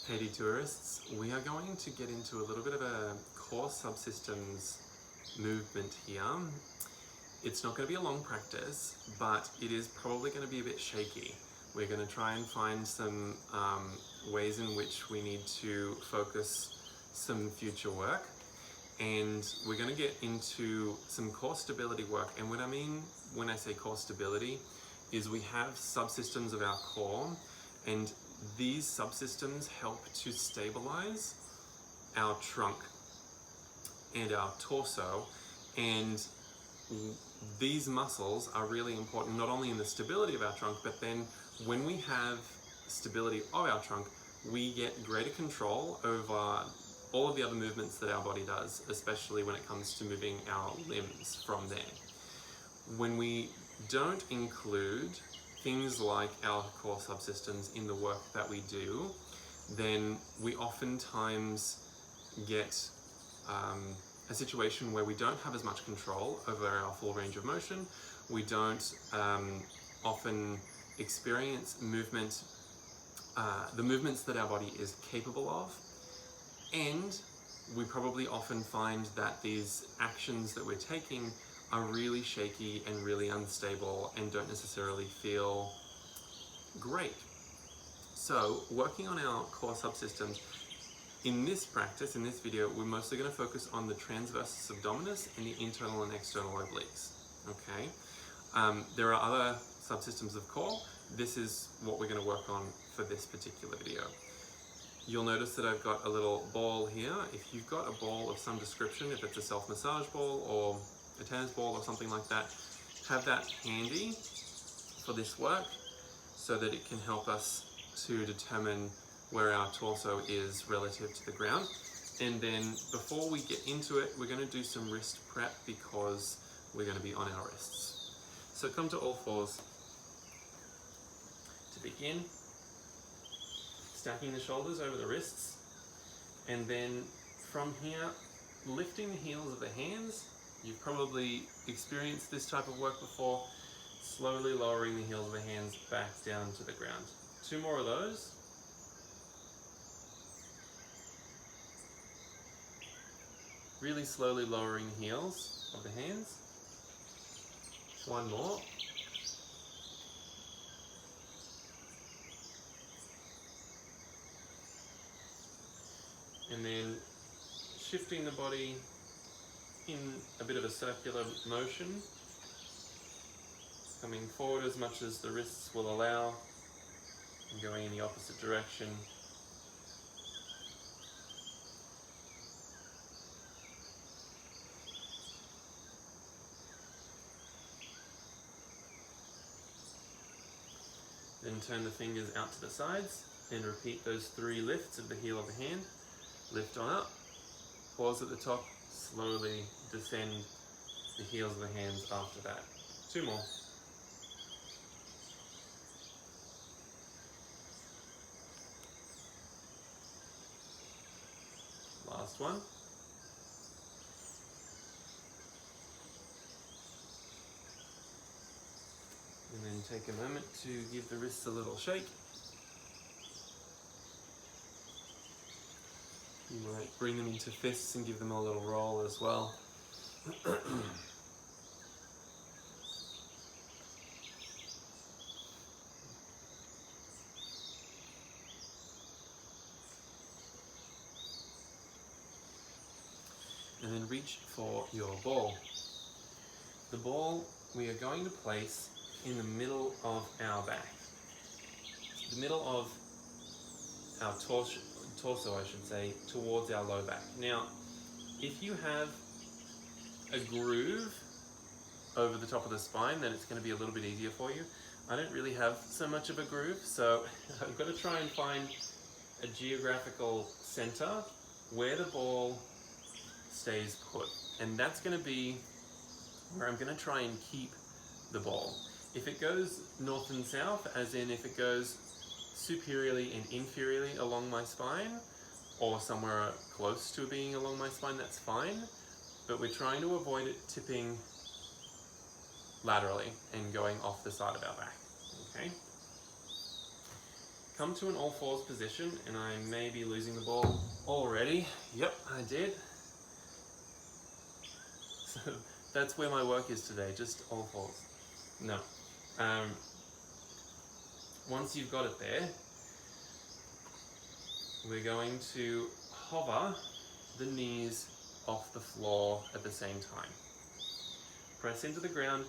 Hey tourists, we are going to get into a little bit of a core subsystems movement here. It's not going to be a long practice, but it is probably going to be a bit shaky. We're going to try and find some ways in which we need to focus some future work, and we're going to get into some core stability work. And what I mean when I say core stability is we have subsystems of our core, and these subsystems help to stabilize our trunk and our torso, and these muscles are really important not only in the stability of our trunk, but then when we have stability of our trunk, we get greater control over all of the other movements that our body does, especially when it comes to moving our limbs from there. When we don't include things like our core subsystems in the work that we do, then we oftentimes get a situation where we don't have as much control over our full range of motion. We don't often experience movement, the movements that our body is capable of, and we probably often find that these actions that we're taking are really shaky and really unstable and don't necessarily feel great. So working on our core subsystems, in this practice, in this video, we're mostly going to focus on the transversus abdominis and the internal and external obliques. Okay, there are other subsystems of core. This is what we're going to work on for this particular video. You'll notice that I've got a little ball here. If you've got a ball of some description, if it's a self-massage ball or a tennis ball or something like that, have that handy for this work so that it can help us to determine where our torso is relative to the ground. And then before we get into it, we're going to do some wrist prep because we're going to be on our wrists. So come to all fours. To begin, stacking the shoulders over the wrists, and then from here, lifting the heels of the hands. You've probably experienced this type of work before, slowly lowering the heels of the hands back down to the ground. 2 more of those. Really slowly lowering the heels of the hands. 1 more. And then shifting the body in a bit of a circular motion, coming forward as much as the wrists will allow, and going in the opposite direction. Then turn the fingers out to the sides and repeat those 3 lifts of the heel of the hand. Lift on up, pause at the top, slowly descend the heels of the hands after that. 2 more. Last one. And then take a moment to give the wrists a little shake. You might bring them into fists and give them a little roll as well. And then reach for your ball. The ball we are going to place in the middle of our back. The middle of our torso, I should say, towards our low back. Now, if you have a groove over the top of the spine, then it's going to be a little bit easier for you. I don't really have so much of a groove, so I've got to try and find a geographical center where the ball stays put. And that's going to be where I'm going to try and keep the ball. If it goes north and south, as in if it goes superiorly and inferiorly along my spine, or somewhere close to being along my spine, that's fine, but we're trying to avoid it tipping laterally and going off the side of our back. Okay? come to an all fours position, and I may be losing the ball already. Yep, I did. So that's where my work is today, just all fours. No. Once you've got it there, we're going to hover the knees off the floor at the same time. Press into the ground,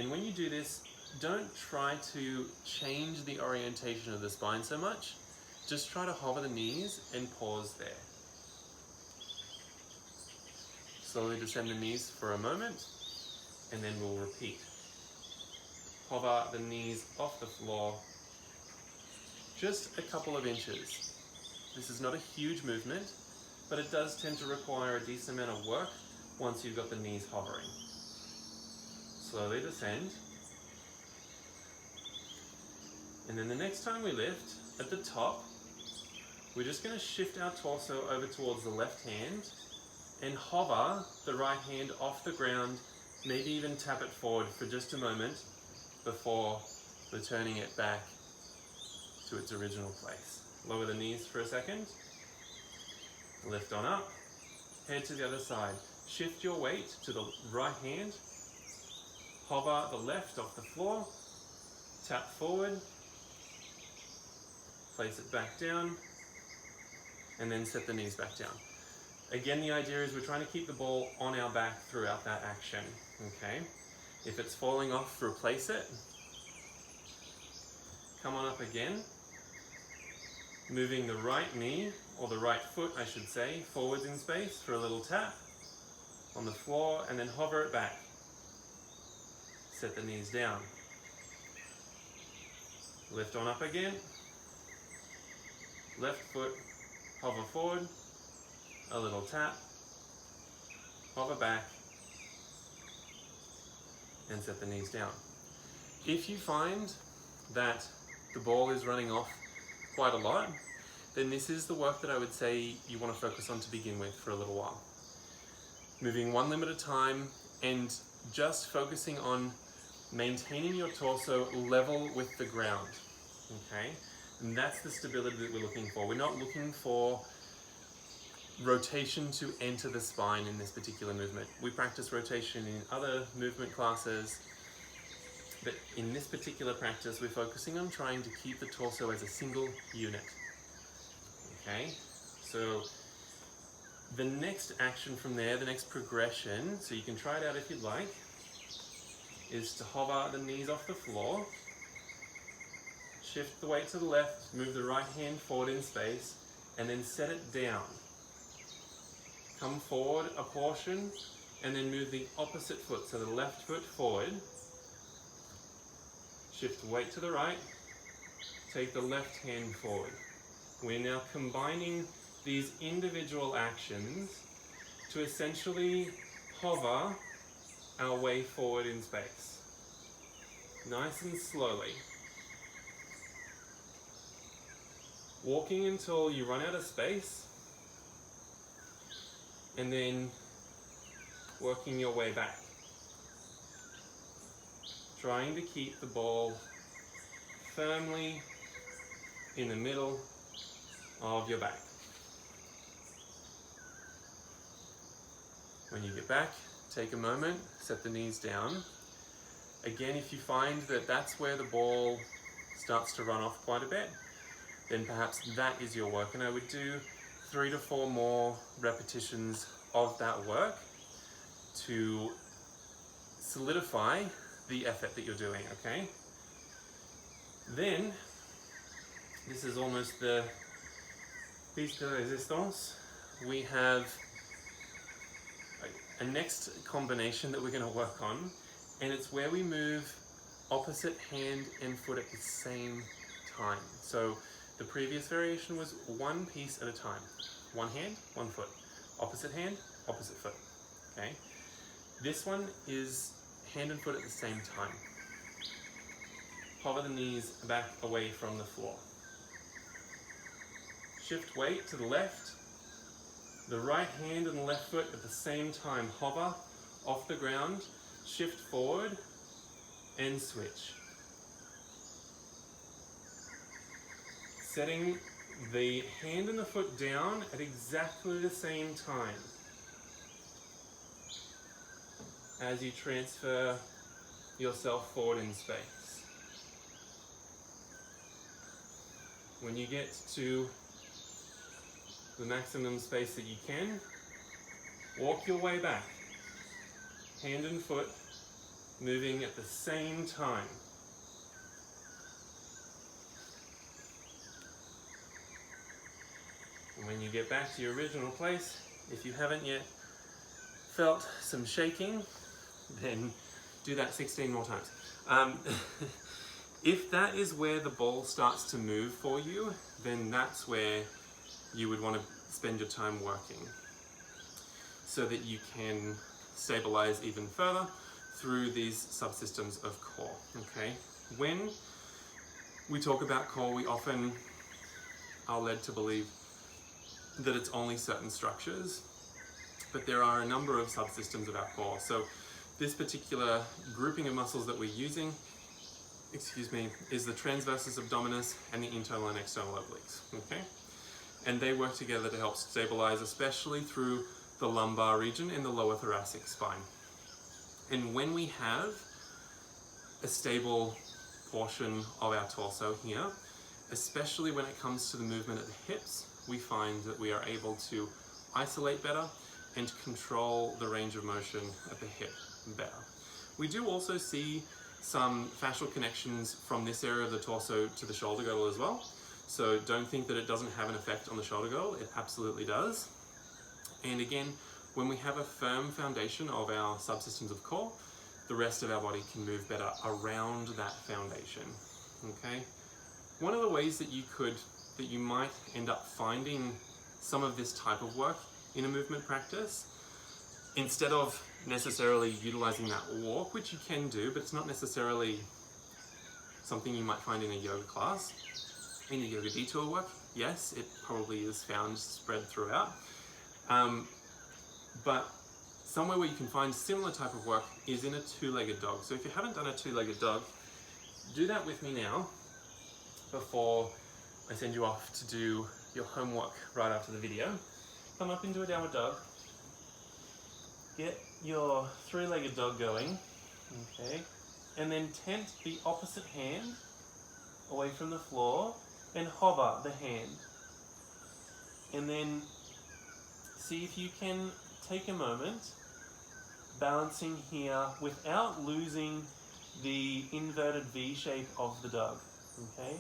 and when you do this, don't try to change the orientation of the spine so much. Just try to hover the knees and pause there. Slowly descend the knees for a moment, and then we'll repeat. Hover the knees off the floor just a couple of inches. This is not a huge movement, but it does tend to require a decent amount of work once you've got the knees hovering. Slowly descend. And then the next time we lift, at the top, we're just going to shift our torso over towards the left hand and hover the right hand off the ground, maybe even tap it forward for just a moment before returning it back to its original place. Lower the knees for a second, lift on up, head to the other side. Shift your weight to the right hand, hover the left off the floor, tap forward, place it back down, and then set the knees back down. Again, the idea is we're trying to keep the ball on our back throughout that action, okay? If it's falling off, replace it. Come on up again. Moving the right knee, or the right foot, I should say, forwards in space for a little tap on the floor, and then hover it back. Set the knees down. Lift on up again. Left foot, hover forward, a little tap, hover back, and set the knees down. If you find that the ball is running off quite a lot, then this is the work that I would say you want to focus on to begin with for a little while. Moving one limb at a time and just focusing on maintaining your torso level with the ground, okay? And that's the stability that we're looking for. We're not looking for rotation to enter the spine in this particular movement. We practice rotation in other movement classes, but in this particular practice, we're focusing on trying to keep the torso as a single unit. Okay, so the next action from there, the next progression, so you can try it out if you'd like, is to hover the knees off the floor, shift the weight to the left, move the right hand forward in space, and then set it down. Come forward a portion, and then move the opposite foot, so the left foot forward. Shift weight to the right, take the left hand forward. We're now combining these individual actions to essentially hover our way forward in space. Nice and slowly. Walking until you run out of space, and then working your way back. Trying to keep the ball firmly in the middle of your back. When you get back, take a moment, set the knees down. Again, if you find that that's where the ball starts to run off quite a bit, then perhaps that is your work, and I would do 3 to 4 more repetitions of that work to solidify the effort that you're doing, okay? Then, this is almost the piece de resistance. We have a next combination that we're going to work on, and it's where we move opposite hand and foot at the same time. So the previous variation was one piece at a time. One hand, one foot. Opposite hand, opposite foot. Okay? This one is hand and foot at the same time. Hover the knees back away from the floor. Shift weight to the left. The right hand and the left foot at the same time. Hover off the ground. Shift forward and switch. setting the hand and the foot down at exactly the same time as you transfer yourself forward in space. When you get to the maximum space that you can, walk your way back, hand and foot moving at the same time. And when you get back to your original place, if you haven't yet felt some shaking, then do that 16 more times. If that is where the ball starts to move for you, then that's where you would want to spend your time working, so that you can stabilize even further through these subsystems of core. Okay, when we talk about core, we often are led to believe that it's only certain structures, but there are a number of subsystems of our core. So this particular grouping of muscles that we're using, is the transversus abdominis and the internal and external obliques. Okay, and they work together to help stabilize, especially through the lumbar region in the lower thoracic spine. And when we have a stable portion of our torso here, especially when it comes to the movement at the hips, we find that we are able to isolate better and control the range of motion at the hip better. We do also see some fascial connections from this area of the torso to the shoulder girdle as well. So don't think that it doesn't have an effect on the shoulder girdle, it absolutely does. And again, when we have a firm foundation of our subsystems of core, the rest of our body can move better around that foundation. Okay? One of the ways that you might end up finding some of this type of work in a movement practice, instead of necessarily utilizing that walk, which you can do, but it's not necessarily something you might find in a yoga class. In the yoga detour work, yes, it probably is found spread throughout. But somewhere where you can find similar type of work is in a two-legged dog. So if you haven't done a two-legged dog, do that with me now before I send you off to do your homework right after the video. Come up into a downward dog. Get your three-legged dog going, okay? And then tent the opposite hand away from the floor and hover the hand. And then see if you can take a moment balancing here without losing the inverted V shape of the dog, okay?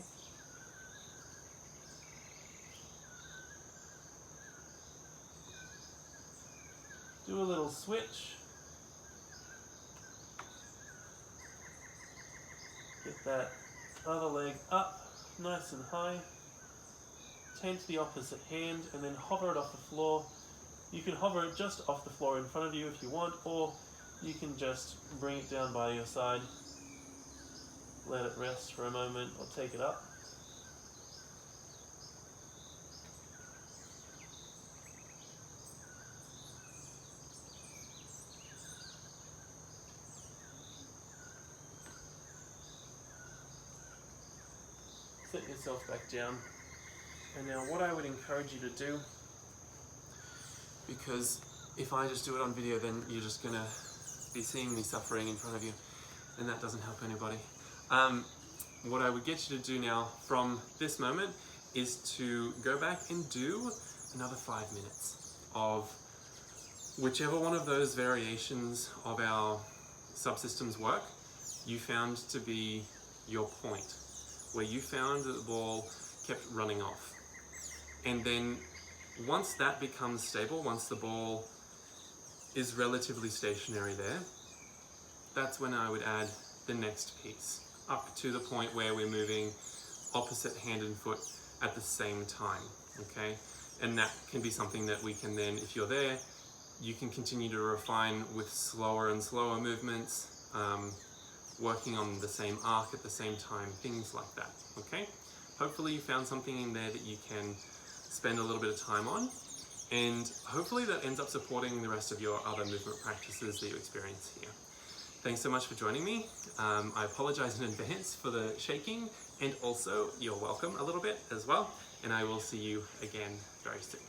Do a little switch. Get that other leg up nice and high. Tent the opposite hand and then hover it off the floor. You can hover it just off the floor in front of you if you want, or you can just bring it down by your side. Let it rest for a moment or take it up. Set yourself back down. And now what I would encourage you to do, because if I just do it on video, then you're just gonna be seeing me suffering in front of you, and that doesn't help anybody. What I would get you to do now from this moment is to go back and do another 5 minutes of whichever one of those variations of our subsystems work you found to be your point, where you found that the ball kept running off. And then once that becomes stable, once the ball is relatively stationary there, that's when I would add the next piece, up to the point where we're moving opposite hand and foot at the same time, okay? And that can be something that we can then, if you're there, you can continue to refine with slower and slower movements, working on the same arc at the same time, things like that, okay? Hopefully you found something in there that you can spend a little bit of time on, and hopefully that ends up supporting the rest of your other movement practices that you experience here. Thanks so much for joining me. I apologize in advance for the shaking And also, you're welcome a little bit as well, and I will see you again very soon.